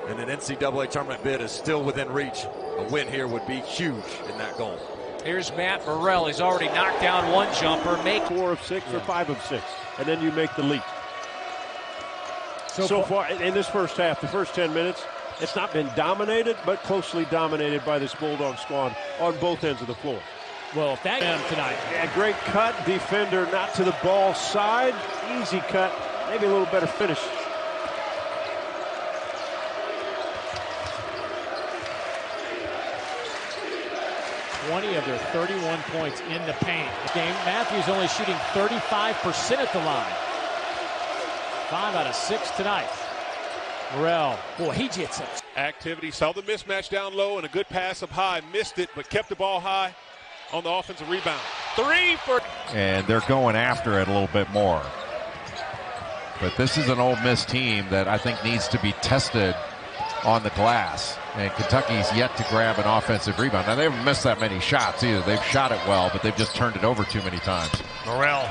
And an NCAA tournament bid is still within reach. A win here would be huge in that goal. Here's Matt Murrell. He's already knocked down one jumper. Make 4 of 6 or 5 of 6, and then you make the leap. So far in this first half, the first 10 minutes, it's not been dominated, but closely dominated by this Bulldog squad on both ends of the floor. Well, if that tonight. Yeah, great cut, defender not to the ball side. Easy cut, maybe a little better finish. Of their 31 points in the paint. Game Matthews only shooting 35% at the line. 5 out of 6 tonight. Murrell, boy, he gets it. Activity, saw the mismatch down low and a good pass up high, missed it, but kept the ball high on the offensive rebound. 3 for. And they're going after it a little bit more. But this is an Ole Miss team that I think needs to be tested on the glass. And Kentucky's yet to grab an offensive rebound. Now, they haven't missed that many shots either. They've shot it well, but they've just turned it over too many times. Murrell.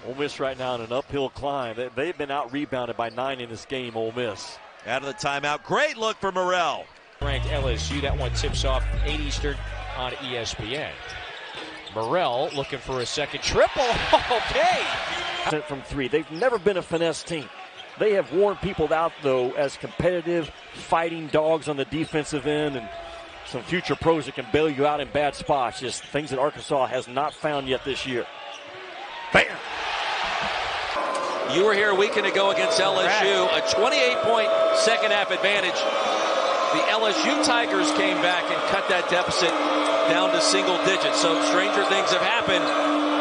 Ole Miss right now in an uphill climb. They've been out-rebounded by 9 in this game, Ole Miss. Out of the timeout. Great look for Murrell. Ranked LSU. That one tips off 8 Eastern on ESPN. Murrell looking for a second triple. Okay. From 3. They've never been a finesse team. They have worn people out, though, as competitive, fighting dogs on the defensive end, and some future pros that can bail you out in bad spots. Just things that Arkansas has not found yet this year. Bam! You were here a weekend ago against LSU. A 28-point second-half advantage. The LSU Tigers came back and cut that deficit down to single digits. So stranger things have happened.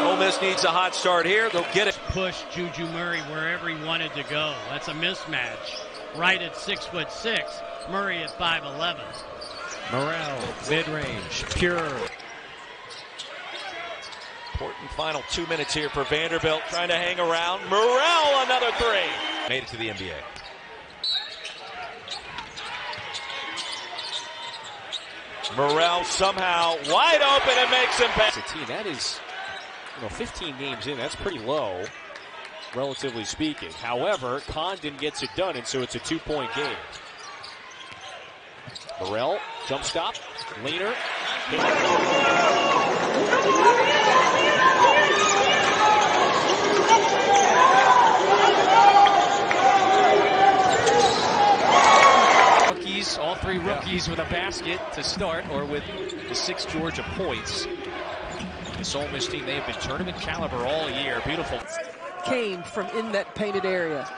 Ole Miss needs a hot start here. They'll get it. Push Juju Murray wherever he wanted to go. That's a mismatch. Right at 6'6", Murray at 5'11". Murrell, mid-range, pure. Important final 2 minutes here for Vanderbilt, trying to hang around. Murrell, another 3. Made it to the NBA. Murrell somehow wide open and makes him pay. A team that is, 15 games in, that's pretty low, relatively speaking. However, Condon gets it done, and so it's a 2-point game. Murrell, jump stop, leaner. Rookies, all 3 rookies with a basket to start, or with the 6 Georgia points. This Ole Miss team, they have been tournament caliber all year. Beautiful. Came from in that painted area.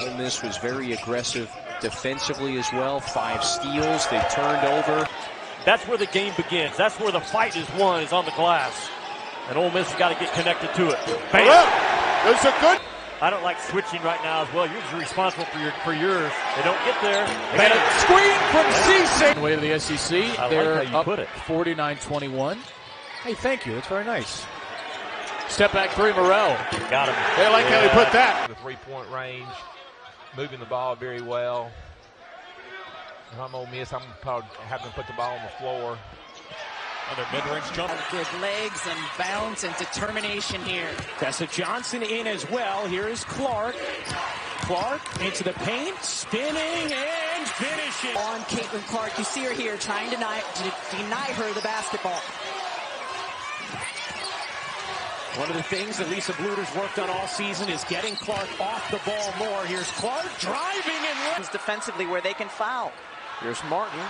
Ole Miss was very aggressive defensively as well. 5 steals. They turned over. That's where the game begins. That's where the fight is won, is on the glass. And Ole Miss has got to get connected to it. Bam! There's a good. I don't like switching right now as well. You're responsible for yours. They don't get there. And a screen from Cece. Way to the SEC. I They're like how you up put it. 49-21. Hey, thank you. That's very nice. Step back 3, Murrell. Got him. They like how they put that. The 3-point range, moving the ball very well. If I'm Ole Miss, I'm probably having to put the ball on the floor. Another mid-range jump. Good legs and bounce and determination here. Tessa Johnson in as well. Here is Clark. Clark into the paint, spinning and finishing. On Caitlin Clark, you see her here trying to deny her the basketball. One of the things that Lisa Bluter's worked on all season is getting Clark off the ball more. Here's Clark driving and defensively where they can foul. here's Martin.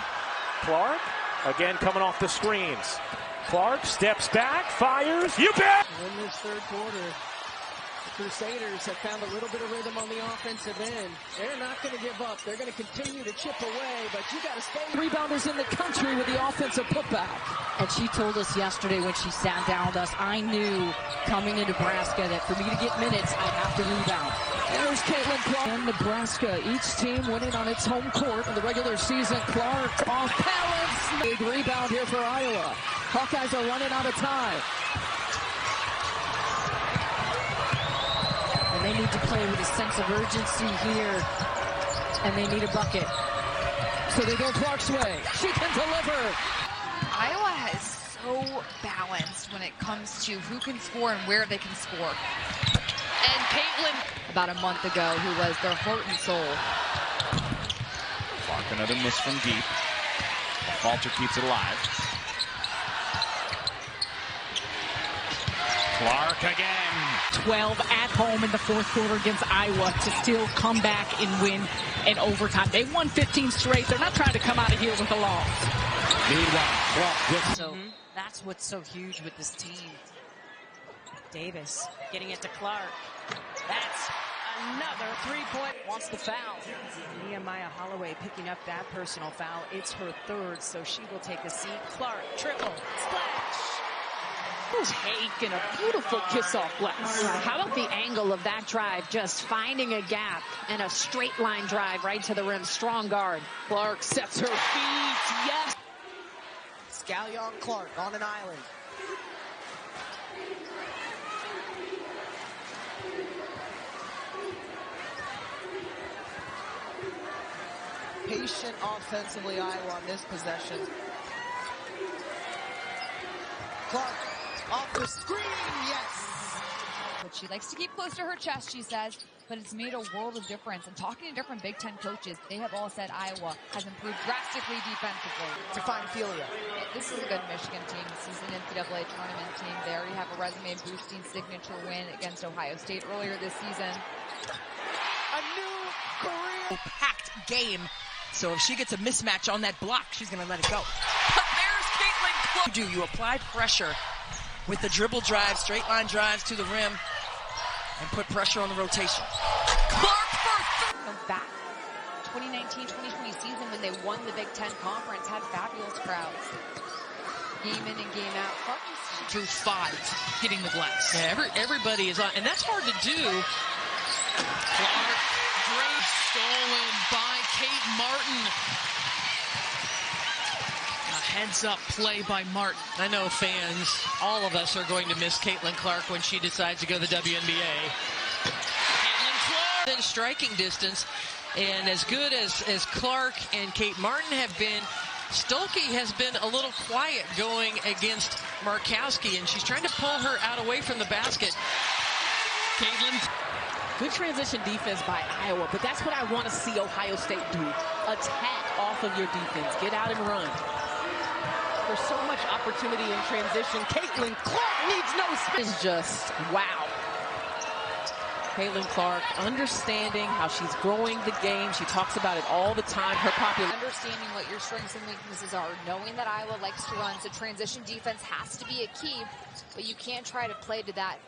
Clark again coming off the screens. Clark steps back, fires. You bet! In this third quarter, Crusaders have found a little bit of rhythm on the offensive end. They're not going to give up. They're going to continue to chip away, but you got to stay. Rebounders in the country with the offensive putback. And she told us yesterday when she sat down with us, I knew coming to Nebraska that for me to get minutes, I'd have to rebound. There's Caitlin Clark. And Nebraska, each team winning on its home court in the regular season. Clark off balance. Big rebound here for Iowa. Hawkeyes are running out of time. They need to play with a sense of urgency here, and they need a bucket. So they go Clark's way. She can deliver. Iowa is so balanced when it comes to who can score and where they can score. And Caitlin, about a month ago, who was their heart and soul. another miss from deep. Falter keeps it alive. Clark again. 12 at home in the fourth quarter against Iowa to still come back and win in overtime. They won 15 straight. They're not trying to come out of here with a loss. So that's what's so huge with this team. Davis getting it to Clark. That's another three-point. Wants the foul. Nehemiah Holloway picking up that personal foul. It's her third, so she will take a seat. Clark, triple, splash. Take and a beautiful kiss off glass. How about the angle of that drive? Just finding a gap and a straight line drive right to the rim. Strong guard. Clark sets her feet. Yes. Scallion Clark on an island. Patient offensively, Iowa on this possession. Clark off the screen, yes! But she likes to keep close to her chest, she says, but it's made a world of difference. And talking to different Big Ten coaches, they have all said Iowa has improved drastically defensively. To find Ophelia. This is a good Michigan team. This is an NCAA tournament team. They already have a resume-boosting signature win against Ohio State earlier this season. A new career. Packed game. So if she gets a mismatch on that block, she's going to let it go. But there's Caitlin Clark. You apply pressure with the dribble drive, straight line drives to the rim, and put pressure on the rotation. Clark for back. 2019-2020 season when they won the Big Ten Conference had fabulous crowds. Game in and game out. Clark drew 5 hitting the glass. Yeah, everybody is on, and that's hard to do. Clark, great stolen by Kate Martin. Heads-up play by Martin. I know fans, all of us are going to miss Caitlin Clark when she decides to go to the WNBA. Caitlin Clark in striking distance, and as good as Clark and Kate Martin have been, Stolke has been a little quiet going against Markowski, and she's trying to pull her out away from the basket. Caitlin. Good transition defense by Iowa, but that's what I want to see Ohio State do. Attack off of your defense. Get out and run. There's so much opportunity in transition. Caitlin Clark needs no space. It's just, wow. Caitlin Clark understanding how she's growing the game. She talks about it all the time. Her popular. Understanding what your strengths and weaknesses are. Knowing that Iowa likes to run. So transition defense has to be a key, but you can't try to play to that.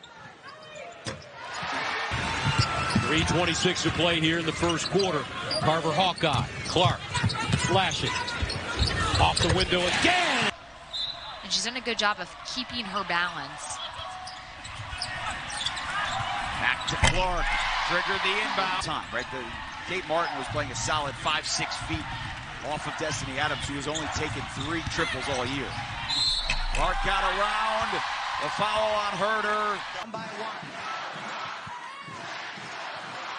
3:26 to play here in the first quarter. Carver Hawkeye. Clark flashing. Off the window again. And she's done a good job of keeping her balance. Back to Clark. Triggered the inbound. Time, right? Kate Martin was playing a solid 5-6 feet off of Destiny Adams, who has only taken 3 triples all year. Clark got around. The foul on Herder. 1 by 1.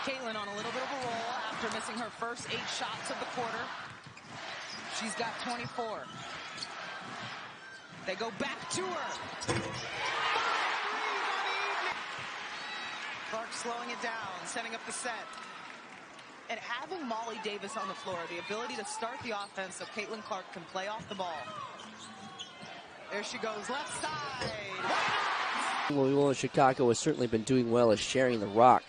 Caitlin on a little bit of a roll after missing her first 8 shots of the quarter. She's got 24. They go back to her. Clark slowing it down, setting up the set. And having Molly Davis on the floor, the ability to start the offense so Caitlin Clark can play off the ball. There she goes, left side. Loyola Chicago has certainly been doing well as sharing the rock.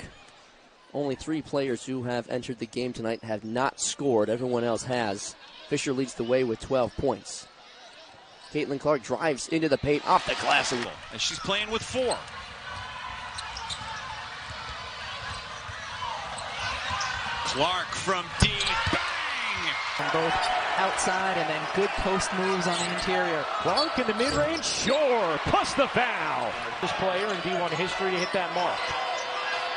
Only 3 players who have entered the game tonight have not scored. Everyone else has. Fisher leads the way with 12 points. Caitlin Clark drives into the paint off the glass. And she's playing with 4. Clark from deep. Bang! From both outside and then good post moves on the interior. Clark in the mid-range, sure, plus the foul. This player in D1 history to hit that mark.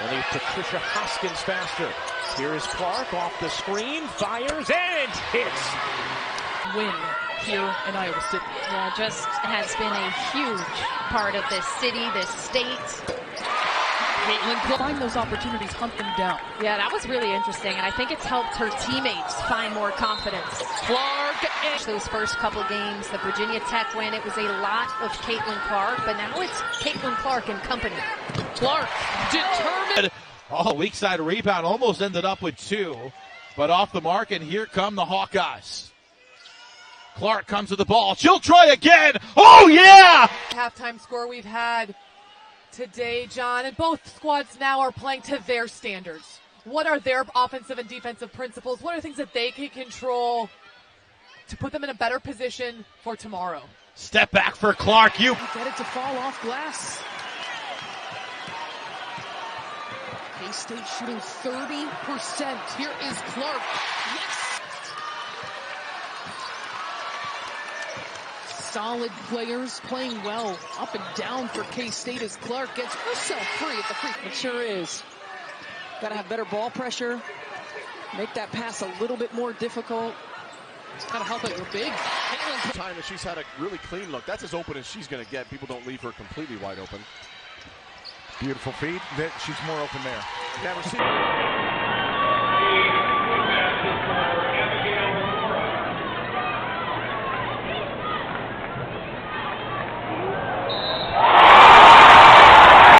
Only Patricia Hoskins faster. Here is Clark off the screen, fires, and hits. Win here in Iowa City. Yeah, just has been a huge part of this city, this state. Caitlin Clark. Find those opportunities, hunt them down. Yeah, that was really interesting, and I think it's helped her teammates find more confidence. Clark. Those first couple games, the Virginia Tech win, it was a lot of Caitlin Clark, but now it's Caitlin Clark and company. Clark determined. Oh, weak side rebound, almost ended up with 2. but off the mark, and here come the Hawkeyes. Clark comes to the ball. She'll try again. Oh, yeah! Halftime score we've had today, John, and both squads now are playing to their standards. What are their offensive and defensive principles? What are things that they can control to put them in a better position for tomorrow? Step back for Clark. You get it to fall off glass. K-State shooting 30%. Here is Clark. Yes! Solid players playing well up and down for K-State as Clark gets herself free at the free. It sure is. Got to have better ball pressure. Make that pass a little bit more difficult. It's got to help it. You're big. Time that she's had a really clean look. That's as open as she's going to get. People don't leave her completely wide open. Beautiful feed. She's more open there. That receiver.